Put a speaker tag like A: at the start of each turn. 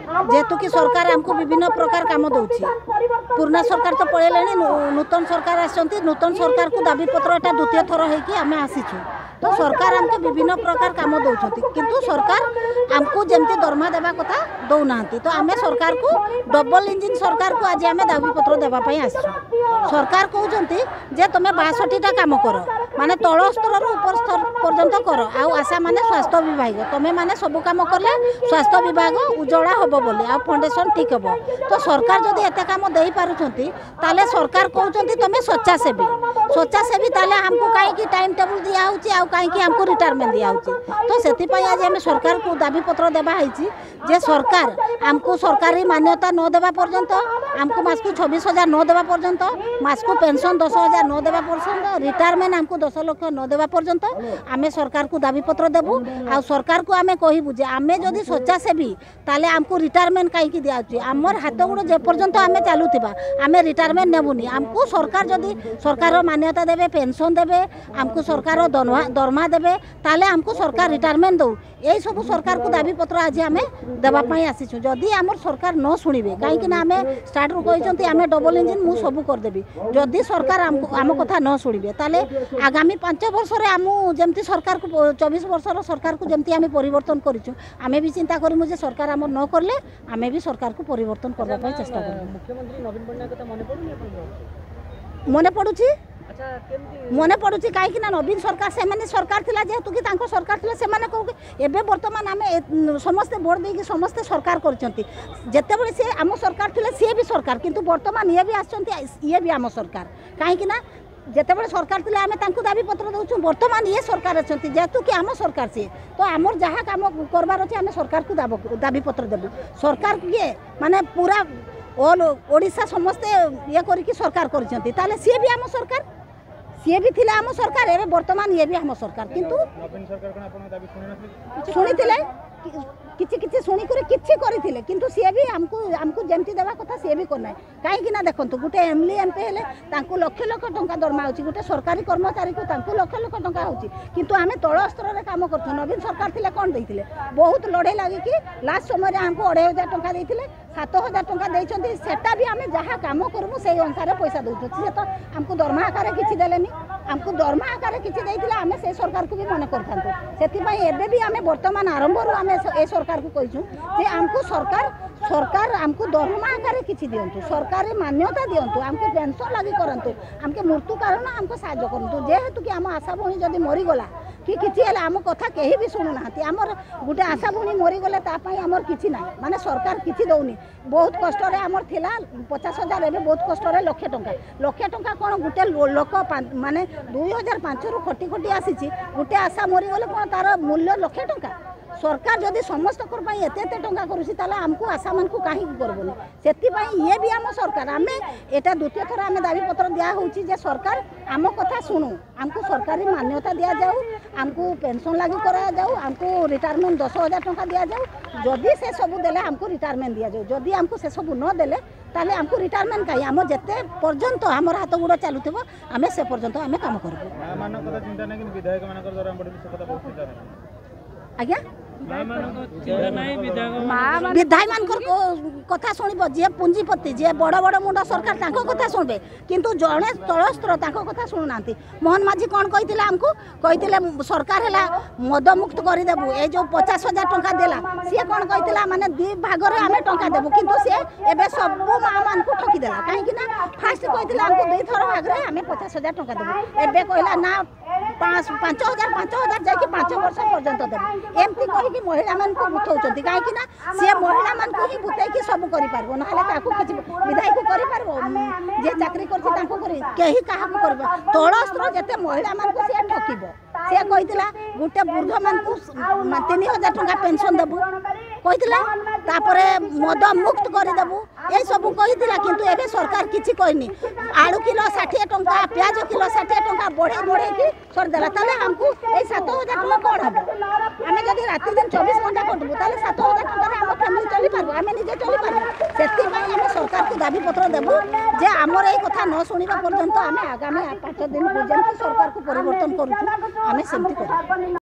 A: जेहेतु कि सरकार आमको विभिन्न प्रकार काम दौची पुराना सरकार तो पड़े नूतन सरकार आसती नूतन सरकार को दाबी पत्र एटा द्वितीय थर होमें आसीचु तो सरकार आमको विभिन्न प्रकार काम दौरान किंतु सरकार आमको जमती दरमा देवा कथा दौना तो आम सरकार को डबल इंजिन सरकार को आज आम दाबी पत्र देवाई आसु सरकार कहते जे तुम्हें 62टा काम कर माने तल स्तर ऊपर स्तर पर्यंत कर आशा माने स्वास्थ्य विभाग तुम्हें माने सब काम कले स्वास्थ्य विभाग उज्जवला हम बोली आ फाउंडेशन ठीक हम तो सरकार जदि एत काम दे पारुछंती ताले सरकार कहते तुम्हें स्वच्छासेवी ताले हमको कहीं टाइम टेबल दिया होची कहीं हमको रिटायरमेंट दिया होची तो से आज आम सरकार को दाबी पत्र देवाई जे सरकार आमको सरकारी मान्यता न देवा पर्यंत आमको मास को 26,000 न देवा पर्यंत मास को पेंशन 10,000 न देवा पर्यंत रिटायरमेंट हमको 10 लाख न देवा पर्यंत आम सरकार को दाबी पत्र देबू आ सरकार को आम कहबू जे आम जदि स्वच्छासेवी ताले आमको रिटायरमेंट कहीं दिया आमर हाथ गोड़ जे पर्यंत आम चलुवा आम रिटायरमेंट नेबुनी आमको सरकार जदि सरकार मान्यता देवे पेंशन देवे आमको सरकार दरमा देवे ताले आमको सरकार रिटायरमेंट दौ यही सब सरकार को दाबी पत्र आज आम देवाई आसीचु जदि आम सरकार न शुणे कहीं आम स्टार्ट रू कहते आम डबल इंजिन मु सब करदेवी जदि सरकार आम कथा न शुणे ताले आगामी 5 वर्ष आम जमती सरकार को 24 वर्षर सरकार को जमती आम परिवर्तन करूँ आम भी चिंता करूँ जे सरकार आम न करले आम भी सरकार को परिवर्तन करने चेष्टा कर
B: मुख्यमंत्री नवीन पट्टनायक
A: मन पड़ुछि मन पड़ुछि कहीं नवीन सरकार से सरकार थिला जेहेतु कि तांको सरकार थिला सेमाने कहूँ एबे वर्तमान आम समस्ते भोट देकी समस्ते सरकार करछंती जेतेबेले से आम सरकार थिले सी भी सरकार किंतु वर्तमान ये भी आछंती ये भी आम सरकार कहीं जितेबाला सरकार थे आम दाबी पत्र दौचु वर्तमान ये सरकार अच्छा जेहेतु कि आम सरकार सी तो आमर जहाँ कम करबार अच्छे आम सरकार को दाबी पत्र देवु सरकार किए माने पूरा ऑल ओडिशा समस्ते ये करके सरकार करछंती ताले सी भी आम सरकार सी भी थिला आम सरकार एवं वर्तमान ये भी आम सरकार किंतु शुणी किछि किछि शुणी किछि करथिले किंतु सी भी हमको जमती देवा कथा सी भी करना कहीं ना देखो गोटे एमएलए एमपी हेले तांको लक्ष लक्ष टंका दरमा होची गोटे सरकारी कर्मचारी को तांको लक्ष लक्ष टंका होची किंतु आमे तळ स्तर रे काम करथु नवीन सरकार थिले कोन दैथिले बहुत लड़े लगी कि लास्ट समय रे हमको 2,500 टंका दैथिले 7,000 टंका दैछंती सेटा भी आमे जहाँ काम करमु से अनुसार पैसा दउछु से तो हमको दरमा आकार किछि देलेनी हमको दरमा आकार किछि दैथिले आमे से सरकार को भी मन करथांतो सेति पई एबे भी आमे वर्तमान आरंभ रु आमे ए सरकार को कहिछु जे हमको सरकार हमको दरमा आकार किछि दियंतु सरकारी मान्यता दियंतु हमको पेंशन लगी करंतु हमके मृत्यु कारण हमको साहाय्य करंतु जेहेतु कि आम आशा भौणी जदि मरीगला कि किछि हेले आम कथा केही भी शुणु नाहांती आमर गोटे आशा भौणी मरीगले तापाई आमर किछि ना माने सरकार किछि दौनी बहुत कष्ट रे आमर थिला 50,000 एबे बहुत कष्ट रे लक्ष टंका कोन गोटे लोक माने 2005 रु खटी खटी आसीछि गोटे आशा मरीगले कोन तार मूल्य लक्ष टंका सरकार जदि समस्त एते टंका करुसी ताला हमको आशा मान को कहीं करबोनी सेति ये भी आम सरकार आमे एटा द्वितीय थर आमे दाबी पत्र दिया होची जे सरकार आम कथा सुनु हमको सरकारी मान्यता दिया जाऊ हमको पेंशन लागू करा जाऊ हमको रिटायरमेंट 10,000 टंका दिया जाऊ जदि से सब देले हमको रिटायरमेंट दिया जाऊ जदि हमको से सब न देले ताले हमको रिटायरमेंट कहीं आम जेते पर्यंत हमर हाथ गोड़ चलुथिबो आमे से पर्यंत आमे काम करबो
B: मान कथा चिंता नै कि विधायक मानकर द्वारा बड़ी कथा बहुत चिंता नै
A: आज्ञा विधायक मान कथा शुणव जी पुंजीपति जी बड़ बड़ मुंड सरकार तांको कथा शुणबे किंतु जड़े तल स्तर तांको कथा शुणुना मोहन माझी कौन कही आमको कही सरकार है मद मुक्त करदेबू ये जो 50,000 टंका देला सी कौन कही माने 2 भाग आम टंका देबू किंतु सी एबे सब माँ मान को ठकीदेला कहीं फास्ट कही आमको 2 थर भाग आम 50,000 टंका देबू एबे कहला ना 5,000 जाकि 5 वर्ष पर्यंत देबू एमती कही महिला मान को बुथौचंती कहीं ना सी महिला मान को ही बुतैकी सब करि पारबो नहले काकू किछि विधायक करि पारबो जे चाकरी करछि तांको करि केही काहाकू करबो तळ स्तर जते महिला मान को सी ठकीबो सी कहितला गुटे वृद्ध मान को 3,000 टंका पेंशन देबू कहितला तापरे मद मुक्त करदेबू ये सब कहितला किंतु एबे सरकार किछि कहनी आलू किलो 60 टंका प्याज किलो 60 टंका बढ़े बढ़े की छोड़ देला ताले हमको ए 7,000 टंका कोन हबो आमे जदि राति दिन 24 घंटा कटबू ताले 7,000 टंका रे हम फैमिली चली पारबो आमे निजे चली पारबो सेति पई हम सरकार को दाबी पत्र देबो जे हमर ए कथा न सुनिबा पर्यंत आमे आगामी 5 दिन पर्यंत सरकार को परिवर्तन करूछु आमे सेमति करू।